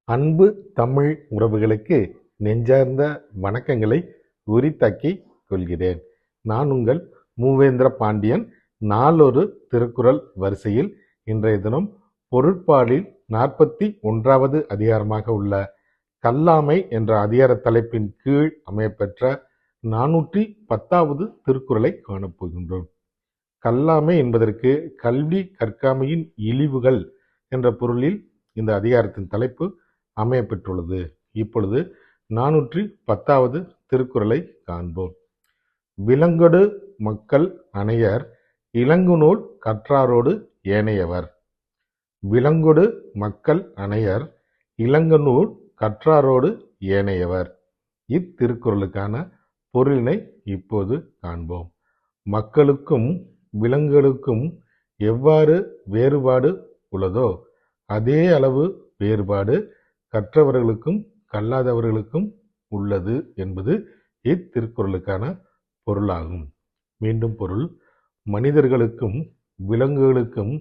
அன்பு தமிழ் உறவுகளுக்கு நெஞ்சார்ந்த வணக்கங்களை உரித்தாக்கிக் கொள்கிறேன். நான் உங்கள் மூவேந்திர பாண்டியன். நாளொரு திருக்குறள் வரிசையில் இன்றைய தினம் பொருட்பாலில் 41வது அதிகாரமாக உள்ள கல்லாமை என்ற அதிகார தலைப்பின் கீழ் அமையப்பெற்ற 410வது திருக்குறளை காணப்போகின்றோம். கல்லாமை என்பதற்கு கல்வி கற்காமையின் இழிவுகள் என்ற பொருளில் இந்த அதிகாரத்தின் தலைப்பு அமையப்பெற்றுள்ளது. இப்பொழுது 410வது திருக்குறளை காண்போம். விலங்கொடு மக்கள் அனையர் இலங்குநூல் கற்றாரோடு ஏனையவர். விலங்கொடு மக்கள் அனையர் இலங்குநூல் கற்றாரோடு ஏனையவர். இத்திருக்குறளுக்கான பொருளினை இப்போது காண்போம். மக்களுக்கும் விலங்குகளுக்கும் எவ்வாறு வேறுபாடு உள்ளதோ அதே அளவு வேறுபாடு கற்றவர்களுக்கும் கல்லாதவர்களுக்கும் உள்ளது என்பது இத்திருக்குறளுக்கான பொருளாகும். மீண்டும் பொருள்: மனிதர்களுக்கும் விலங்குகளுக்கும்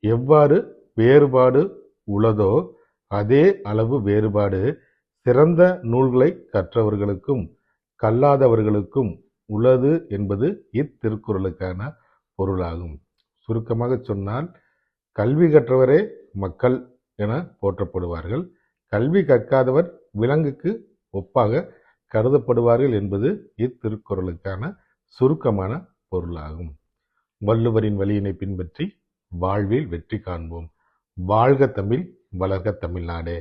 எவ்வாறு வேறுபாடு உள்ளதோ அதே அளவு வேறுபாடு சிறந்த நூல்களை கற்றவர்களுக்கும் கல்லாதவர்களுக்கும் உள்ளது என்பது இத்திருக்குறளுக்கான பொருளாகும். சுருக்கமாக சொன்னால், கல்வி கற்றவரே மக்கள் என போற்றப்படுவார்கள், கல்வி கற்காதவர் விலங்குக்கு ஒப்பாக கருதப்படுவார்கள் என்பது இத்திருக்குறளுக்கான சுருக்கமான பொருளாகும். வள்ளுவரின் வழியினை பின்பற்றி வாழ்வில் வெற்றி காண்போம். வாழ்க தமிழ், வளர்க தமிழ்நாடே.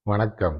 வணக்கம்.